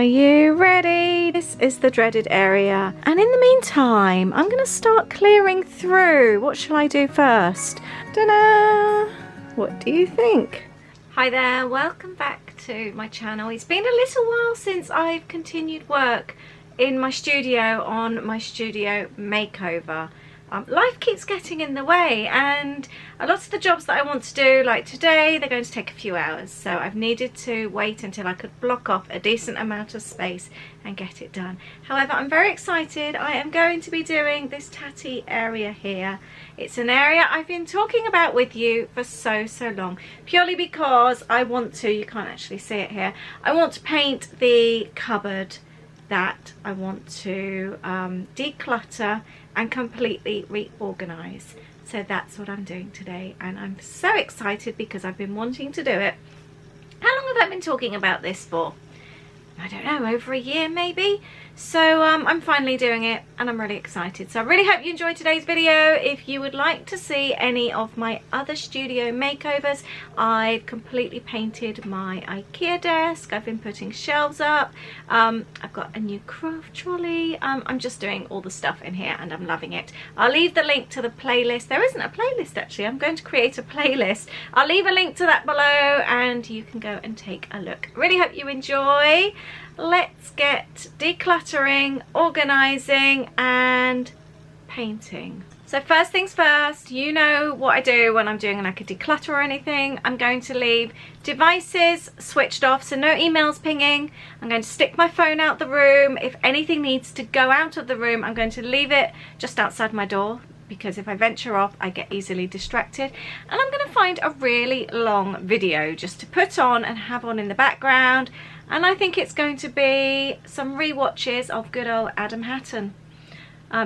Are you ready? This is the dreaded area. And in the meantime, I'm going to start clearing through. What shall I do first? Ta-da! What do you think? Hi there, welcome back to my channel. It's been a little while since I've continued work in my studio on my studio makeover. Life keeps getting in the way, and a lot of the jobs that I want to do, like today, they're going to take a few hours, so I've needed to wait until I could block off a decent amount of space and get it done. However, I'm very excited. I am going to be doing this tatty area here. It's an area I've been talking about with you for so long, purely because I want to, you can't actually see it here, I want to paint the cupboard that I want to declutter and completely reorganize. So that's what I'm doing today, and I'm so excited because I've been wanting to do it. How long have I been talking about this for? I don't know, over a year maybe. So I'm finally doing it and I'm really excited. So I really hope you enjoyed today's video. If you would like to see any of my other studio makeovers, I've completely painted my IKEA desk. I've been putting shelves up. I've got a new craft trolley. I'm just doing all the stuff in here and I'm loving it. I'll leave the link to the playlist. There isn't a playlist actually. I'm going to create a playlist. I'll leave a link to that below and you can go and take a look. Really hope you enjoy. Let's get decluttering, organising and painting. So first things first, you know what I do when I'm doing like a declutter or anything. I'm going to leave devices switched off, so no emails pinging. I'm going to stick my phone out the room. If anything needs to go out of the room, I'm going to leave it just outside my door, because if I venture off I get easily distracted. And I'm going to find a really long video just to put on and have on in the background, and I think it's going to be some re-watches of good old Adam Hatton.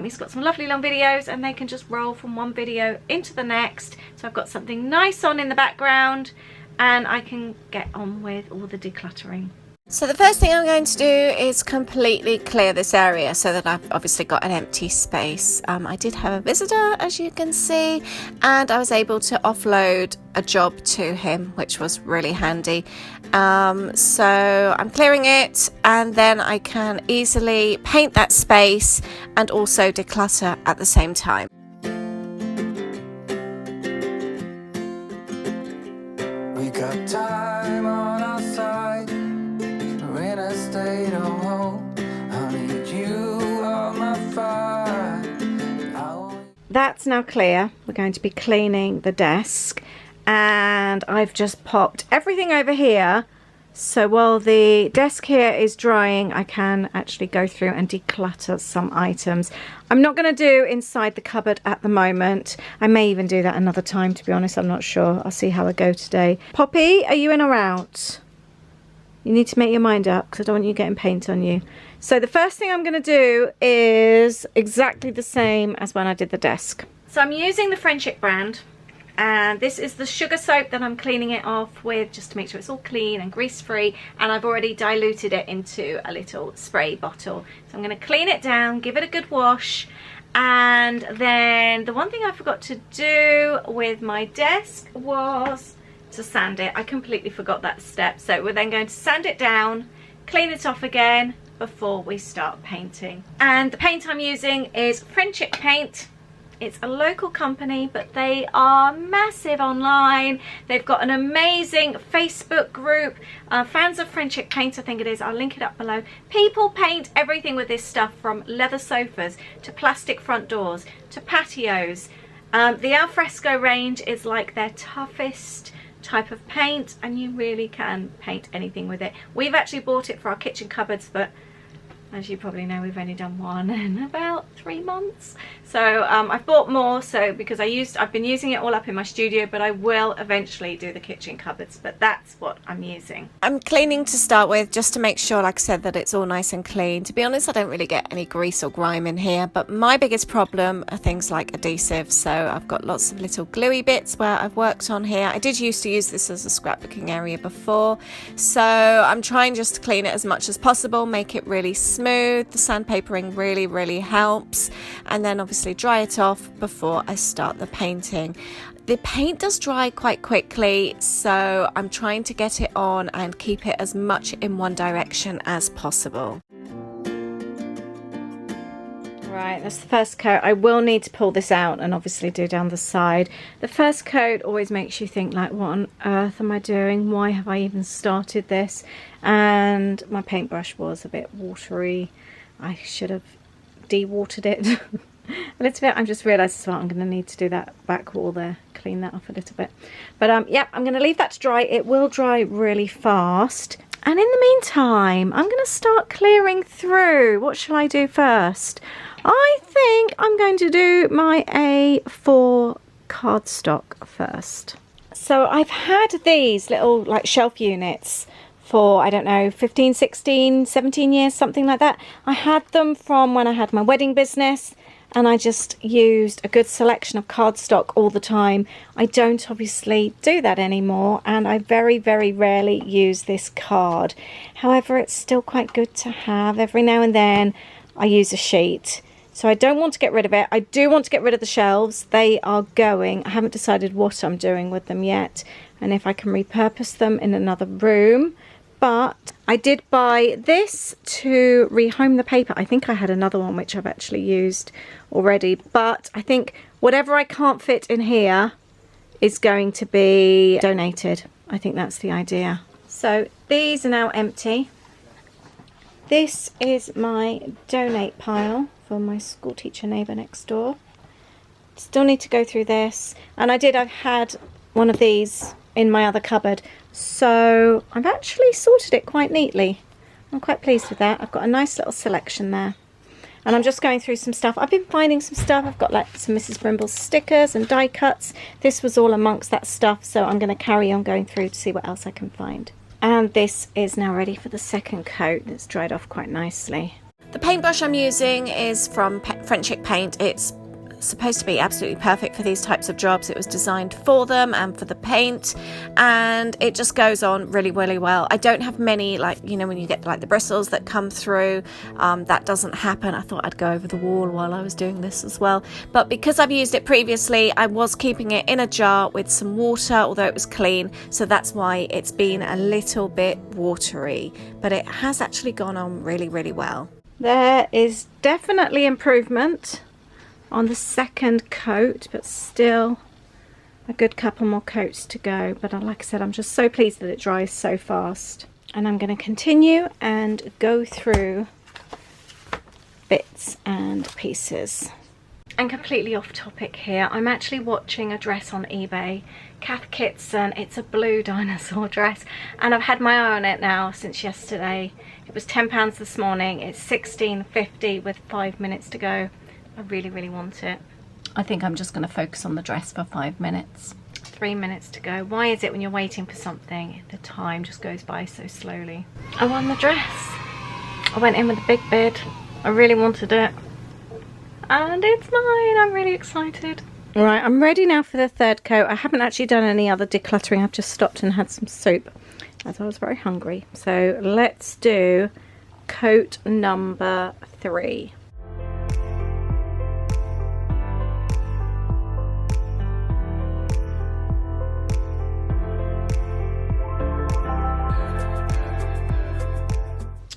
He's got some lovely long videos and they can just roll from one video into the next, so I've got something nice on in the background and I can get on with all the decluttering. So the first thing I'm going to do is completely clear this area so that I've obviously got an empty space. I did have a visitor, as you can see, and I was able to offload a job to him, which was really handy. So I'm clearing it and then I can easily paint that space and also declutter at the same time. We got time on our side. When I stayed home, I need you on my fire. That's now clear. We're going to be cleaning the desk, and I've just popped everything over here, so while the desk here is drying I can actually go through and declutter some items. I'm not going to do inside the cupboard at the moment. I may even do that another time, to be honest. I'm not sure. I'll see how I go today. Poppy, are you in or out? You need to make your mind up because I don't want you getting paint on you. So the first thing I'm going to do is exactly the same as when I did the desk. So I'm using the Frenchic brand, and this is the sugar soap that I'm cleaning it off with, just to make sure it's all clean and grease free, and I've already diluted it into a little spray bottle. So I'm going to clean it down, give it a good wash, and then the one thing I forgot to do with my desk was to sand it. I completely forgot that step, so we're then going to sand it down, clean it off again before we start painting. And the paint I'm using is Frenchic paint. It's a local company, but they are massive online. They've got an amazing Facebook group, fans of Frenchic paint I think it is. I'll link it up below. People paint everything with this stuff, from leather sofas to plastic front doors to patios. The alfresco range is like their toughest type of paint, and you really can paint anything with it. We've actually bought it for our kitchen cupboards, but as you probably know, we've only done one in about 3 months. So I've bought more, so because I've been using it all up in my studio, but I will eventually do the kitchen cupboards, but that's what I'm using. I'm cleaning to start with, just to make sure, like I said, that it's all nice and clean. To be honest, I don't really get any grease or grime in here, but my biggest problem are things like adhesive. So I've got lots of little gluey bits where I've worked on here. I did used to use this as a scrapbooking area before, so I'm trying just to clean it as much as possible, make it really smooth. The sandpapering really helps, and then obviously dry it off before I start the painting. The paint does dry quite quickly, so I'm trying to get it on and keep it as much in one direction as possible. Right, that's the first coat. I will need to pull this out and obviously do down the side. The first coat always makes you think like, what on earth am I doing? Why have I even started this? And my paintbrush was a bit watery. I should have de-watered it a little bit. I've just realised as well I'm going to need to do that back wall there, clean that up a little bit. But yeah, I'm going to leave that to dry. It will dry really fast. And in the meantime, I'm going to start clearing through. What shall I do first? I think I'm going to do my A4 cardstock first. So I've had these little like shelf units for, I don't know, 15, 16, 17 years, something like that. I had them from when I had my wedding business, and I just used a good selection of cardstock all the time. I don't obviously do that anymore, and I very, very rarely use this card. However, it's still quite good to have. Every now and then I use a sheet. So I don't want to get rid of it. I do want to get rid of the shelves. They are going. I haven't decided what I'm doing with them yet, and if I can repurpose them in another room. But I did buy this to rehome the paper. I think I had another one which I've actually used already, but I think whatever I can't fit in here is going to be donated. I think that's the idea. So these are now empty. This is my donate pile for my school teacher neighbour next door. Still need to go through this, and I've had one of these in my other cupboard, so I've actually sorted it quite neatly. I'm quite pleased with that. I've got a nice little selection there, and I'm just going through some stuff. I've been finding some stuff. I've got like some Mrs. Brimble's stickers and die cuts. This was all amongst that stuff, so I'm going to carry on going through to see what else I can find. And this is now ready for the second coat. It's dried off quite nicely. The paintbrush I'm using is from Frenchic Paint. It's supposed to be absolutely perfect for these types of jobs. It was designed for them and for the paint, and it just goes on really, really well. I don't have many, like, you know, when you get like the bristles that come through, that doesn't happen. I thought I'd go over the wall while I was doing this as well, but because I've used it previously, I was keeping it in a jar with some water, although it was clean, so that's why it's been a little bit watery, but it has actually gone on really, really well. There is definitely improvement on the second coat, but still a good couple more coats to go. But like I said, I'm just so pleased that it dries so fast. And I'm going to continue and go through bits and pieces. And completely off topic here, I'm actually watching a dress on eBay. Kath Kitson, it's a blue dinosaur dress, and I've had my eye on it now since yesterday. It was £10 this morning. It's $16.50 with 5 minutes to go. I really, really want it. I think I'm just going to focus on the dress for 5 minutes. 3 minutes to go. Why is it when you're waiting for something, the time just goes by so slowly? I won the dress. I went in with a big bid. I really wanted it. And it's mine. I'm really excited. Right, I'm ready now for the third coat. I haven't actually done any other decluttering. I've just stopped and had some soup as I was very hungry. So let's do coat number 3.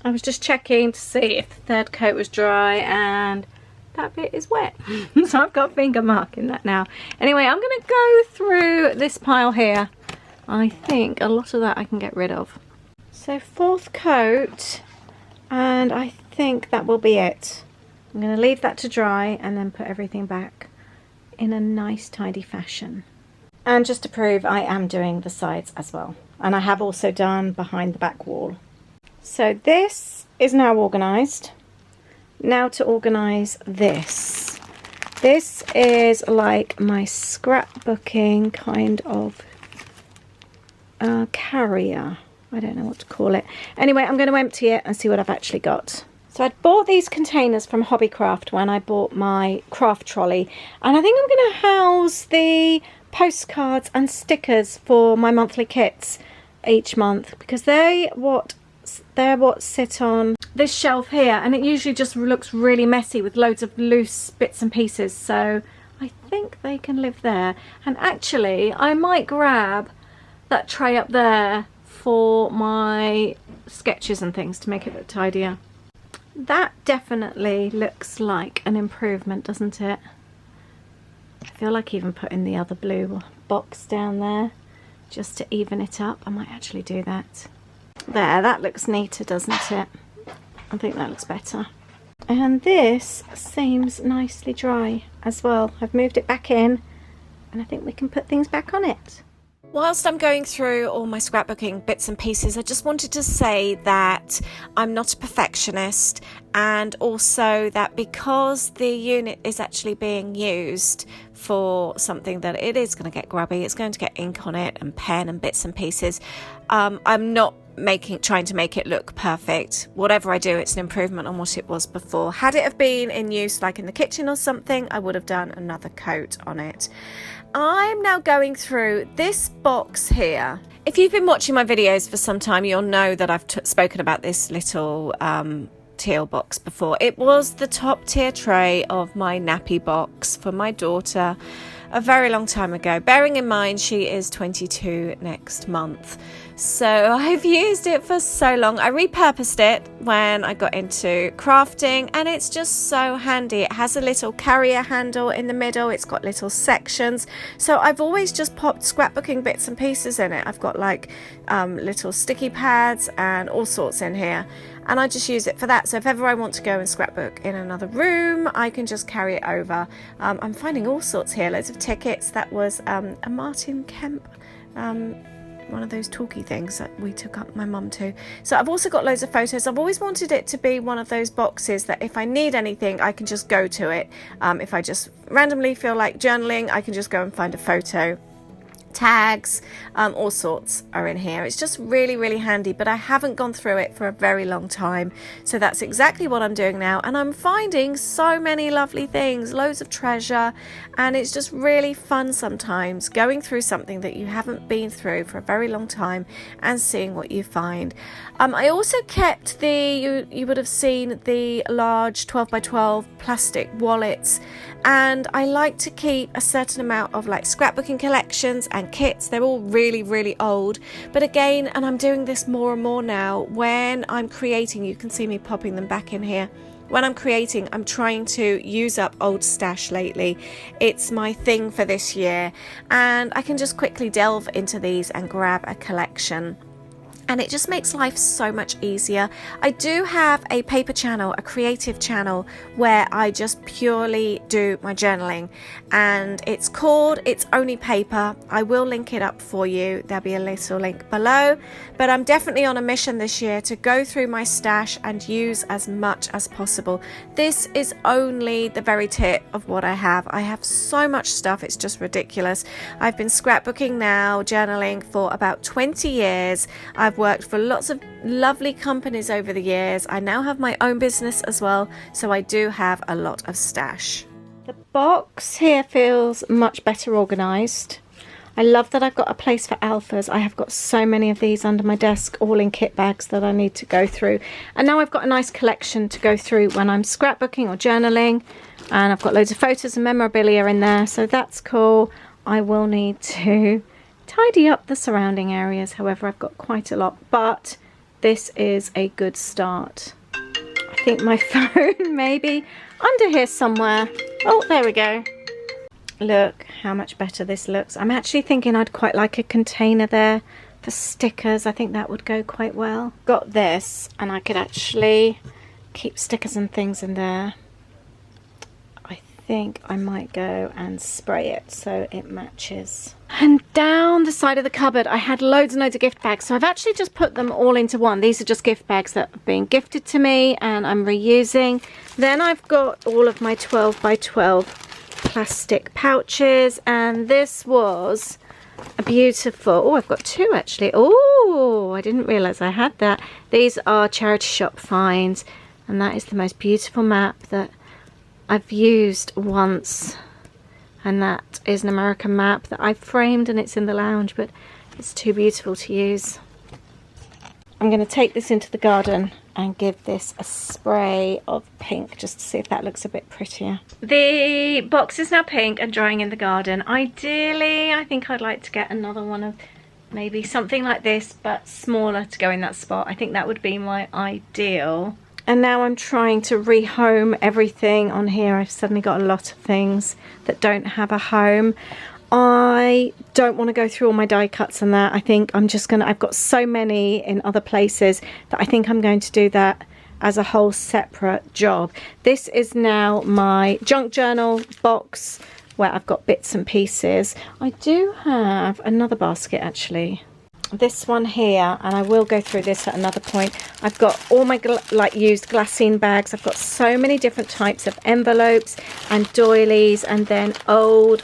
I was just checking to see if the third coat was dry, and that bit is wet. So I've got a finger mark in that now. Anyway, I'm going to go through this pile here. I think a lot of that I can get rid of. So fourth coat, and I think that will be it. I'm going to leave that to dry and then put everything back in a nice tidy fashion. And just to prove, I am doing the sides as well. And I have also done behind the back wall. So this is now organised. Now to organise this. This is like my scrapbooking kind of carrier. I don't know what to call it. Anyway, I'm going to empty it and see what I've actually got. So I'd bought these containers from Hobbycraft when I bought my craft trolley, and I think I'm going to house the postcards and stickers for my monthly kits each month, because they're what sit on this shelf here, and it usually just looks really messy with loads of loose bits and pieces. So I think they can live there. And actually, I might grab that tray up there for my sketches and things to make it look tidier. That definitely looks like an improvement, doesn't it? I feel like even putting the other blue box down there just to even it up. I might actually do that. There, that looks neater, doesn't it? I think that looks better. And this seems nicely dry as well. I've moved it back in and I think we can put things back on it. Whilst I'm going through all my scrapbooking bits and pieces, I just wanted to say that I'm not a perfectionist, and also that because the unit is actually being used for something that it is going to get grubby, it's going to get ink on it and pen and bits and pieces. I'm not trying to make it look perfect. Whatever I do, it's an improvement on what it was before. Had it have been in use like in the kitchen or something, I would have done another coat on it. I'm now going through this box here. If you've been watching my videos for some time, you'll know that I've spoken about this little teal box before. It was the top tier tray of my nappy box for my daughter a very long time ago, bearing in mind she is 22 next month. So I've used it for so long. I repurposed it when I got into crafting, and it's just so handy. It has a little carrier handle in the middle. It's got little sections. So I've always just popped scrapbooking bits and pieces in it. I've got like little sticky pads and all sorts in here. And I just use it for that. So if ever I want to go and scrapbook in another room, I can just carry it over. I'm finding all sorts here, loads of tickets. That was a Martin Kemp, one of those talkie things that we took up my mum to. So I've also got loads of photos. I've always wanted it to be one of those boxes that if I need anything, I can just go to it. If I just randomly feel like journaling, I can just go and find a photo. Tags, all sorts are in here. It's just really, really handy, but I haven't gone through it for a very long time. So that's exactly what I'm doing now. And I'm finding so many lovely things, loads of treasure. And it's just really fun sometimes going through something that you haven't been through for a very long time and seeing what you find. I also kept you would have seen the large 12 by 12 plastic wallets. And I like to keep a certain amount of like scrapbooking collections and kits. They're all really, really old. But again, and I'm doing this more and more now, when I'm creating, you can see me popping them back in here. When I'm creating, I'm trying to use up old stash lately. It's my thing for this year. And I can just quickly delve into these and grab a collection. And it just makes life so much easier. I do have a paper channel, a creative channel, where I just purely do my journaling. And it's called It's Only Paper. I will link it up for you. There'll be a little link below. But I'm definitely on a mission this year to go through my stash and use as much as possible. This is only the very tip of what I have. I have so much stuff, it's just ridiculous. I've been scrapbooking now, journaling for about 20 years. I've worked for lots of lovely companies over the years. I now have my own business as well, so I do have a lot of stash. The box here feels much better organised. I love that I've got a place for alphas. I have got so many of these under my desk, all in kit bags that I need to go through. And now I've got a nice collection to go through when I'm scrapbooking or journaling. And I've got loads of photos and memorabilia in there, so that's cool. I will need to tidy up the surrounding areas, however I've got quite a lot, but this is a good start. I think my phone maybe under here somewhere. Oh, there we go. Look how much better this looks. I'm actually thinking I'd quite like a container there for stickers. I think that would go quite well. Got this, and I could actually keep stickers and things in there. I think I might go and spray it so it matches. And down the side of the cupboard I had loads and loads of gift bags, so I've actually just put them all into one. These are just gift bags that are being gifted to me and I'm reusing. Then I've got all of my 12 by 12 plastic pouches, and this was a beautiful, oh, I've got two actually. Oh, I didn't realize I had that. These are charity shop finds, and that is the most beautiful map that I've used once, and that is an American map that I framed and it's in the lounge, but it's too beautiful to use. I'm going to take this into the garden and give this a spray of pink just to see if that looks a bit prettier. The box is now pink and drying in the garden. Ideally, I think I'd like to get another one of maybe something like this, but smaller to go in that spot. I think that would be my ideal. And now I'm trying to rehome everything on here. I've suddenly got a lot of things that don't have a home. I don't want to go through all my die cuts and that. I think I'm just gonna, I've got so many in other places that I think I'm going to do that as a whole separate job. This is now my junk journal box where I've got bits and pieces. I do have another basket actually. This one here, and I will go through this at another point. I've got all my like used glassine bags. I've got so many different types of envelopes and doilies, and then old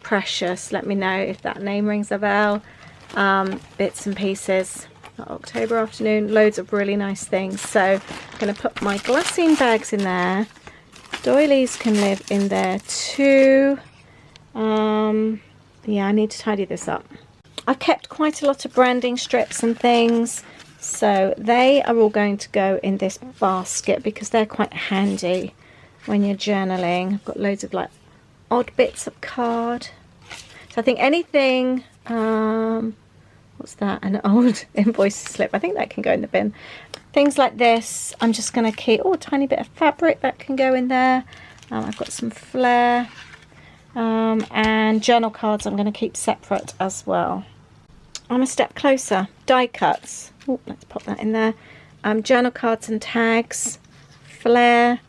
Precious, let me know if that name rings a bell, bits and pieces. October afternoon, loads of really nice things. So I'm going to put my glassine bags in there. Doilies can live in there too. Yeah, I need to tidy this up. I've kept quite a lot of branding strips and things, so they are all going to go in this basket because they're quite handy when you're journaling. I've got loads of like odd bits of card. So I think anything, what's that, an old invoice slip, I think that can go in the bin. Things like this, I'm just going to keep, oh, a tiny bit of fabric that can go in there. I've got some flair, and journal cards I'm going to keep separate as well. I'm a step closer, die cuts, oh, let's pop that in there. Journal cards and tags, flair,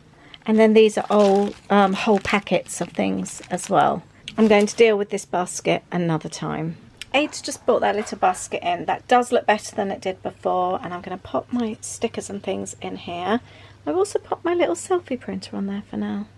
and then these are all whole packets of things as well. I'm going to deal with this basket another time. Aid's just brought that little basket in. That does look better than it did before, and I'm going to pop my stickers and things in here. I've also popped my little selfie printer on there for now.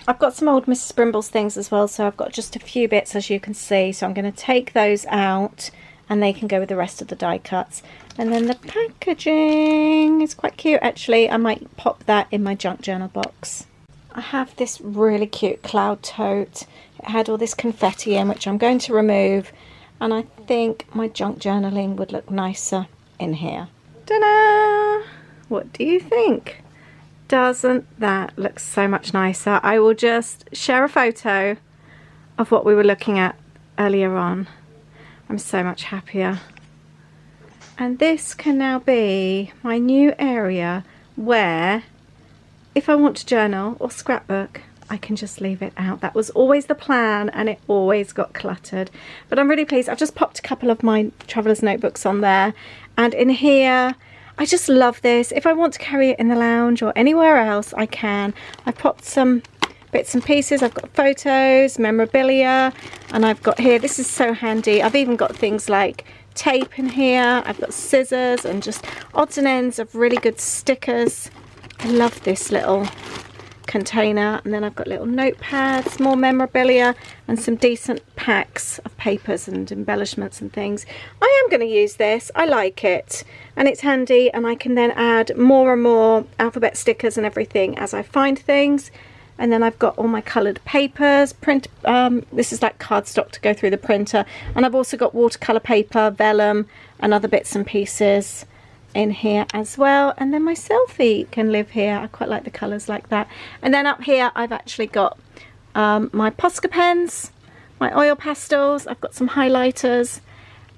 I've got some old Mrs. Brimble's things as well, so I've got just a few bits as you can see. So I'm going to take those out and they can go with the rest of the die cuts. And then the packaging is quite cute actually. I might pop that in my junk journal box. I have this really cute cloud tote. It had all this confetti in, which I'm going to remove, and I think my junk journaling would look nicer in here. Ta-da! What do you think? Doesn't that look so much nicer? I will just share a photo of what we were looking at earlier on. I'm so much happier. And this can now be my new area where if I want to journal or scrapbook, I can just leave it out. That was always the plan and it always got cluttered. But I'm really pleased. I've just popped a couple of my traveller's notebooks on there. And in here, I just love this. If I want to carry it in the lounge or anywhere else, I can. I popped some bits and pieces. I've got photos, memorabilia, and I've got here, this is so handy. I've even got things like tape in here. I've got scissors and just odds and ends of really good stickers. I love this little container. And then I've got little notepads, more memorabilia, and some decent packs of papers and embellishments and things. I am going to use this. I like it and it's handy, and I can then add more and more alphabet stickers and everything as I find things. And then I've got all my coloured papers, this is like cardstock to go through the printer, and I've also got watercolour paper, vellum and other bits and pieces in here as well. And then my selfie can live here. I quite like the colours like that. And then up here I've actually got my Posca pens, my oil pastels, I've got some highlighters,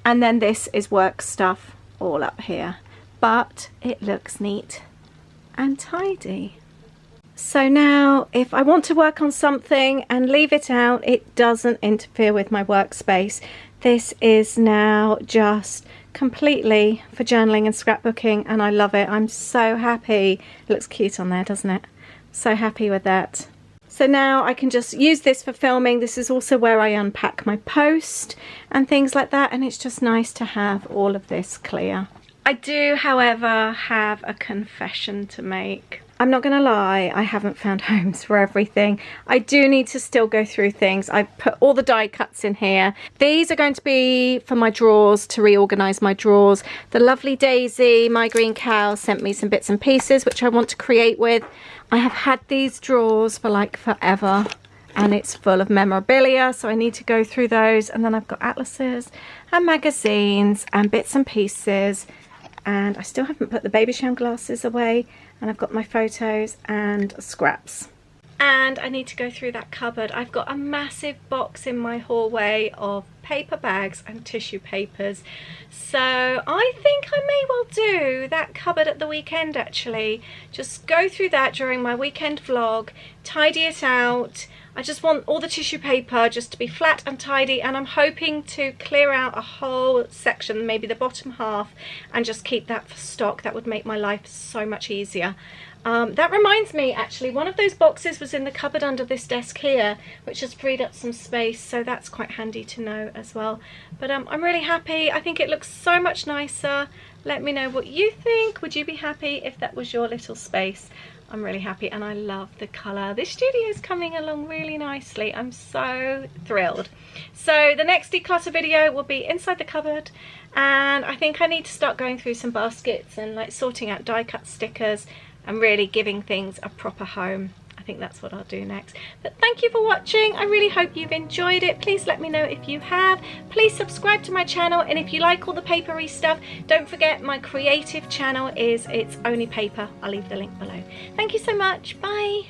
and then this is work stuff all up here. But it looks neat and tidy. So now if I want to work on something and leave it out, it doesn't interfere with my workspace. This is now just completely for journaling and scrapbooking, and I love it. I'm so happy. It looks cute on there, doesn't it? So happy with that. So now I can just use this for filming. This is also where I unpack my post and things like that, and it's just nice to have all of this clear. I do, however, have a confession to make. I'm not going to lie, I haven't found homes for everything. I do need to still go through things. I've put all the die cuts in here. These are going to be for my drawers, to reorganise my drawers. The lovely Daisy, my green cow, sent me some bits and pieces which I want to create with. I have had these drawers for like forever, and it's full of memorabilia, so I need to go through those. And then I've got atlases and magazines and bits and pieces and I still haven't put the baby sham glasses away, and I've got my photos and scraps. And I need to go through that cupboard. I've got a massive box in my hallway of paper bags and tissue papers, so I think I may well do that cupboard at the weekend actually. Just go through that during my weekend vlog, tidy it out. I just want all the tissue paper just to be flat and tidy, and I'm hoping to clear out a whole section, maybe the bottom half, and just keep that for stock. That would make my life so much easier. That reminds me, actually, one of those boxes was in the cupboard under this desk here, which has freed up some space, so that's quite handy to know as well. But I'm really happy. I think it looks so much nicer. Let me know what you think. Would you be happy if that was your little space? I'm really happy, and I love the colour. This studio is coming along really nicely. I'm so thrilled. So the next declutter video will be inside the cupboard, and I think I need to start going through some baskets and like sorting out die cut stickers and really giving things a proper home. I think that's what I'll do next. But thank you for watching. I really hope you've enjoyed it. Please let me know if you have. Please subscribe to my channel, and if you like all the papery stuff, don't forget my creative channel is It's Only Paper. I'll leave the link below. Thank you so much. Bye.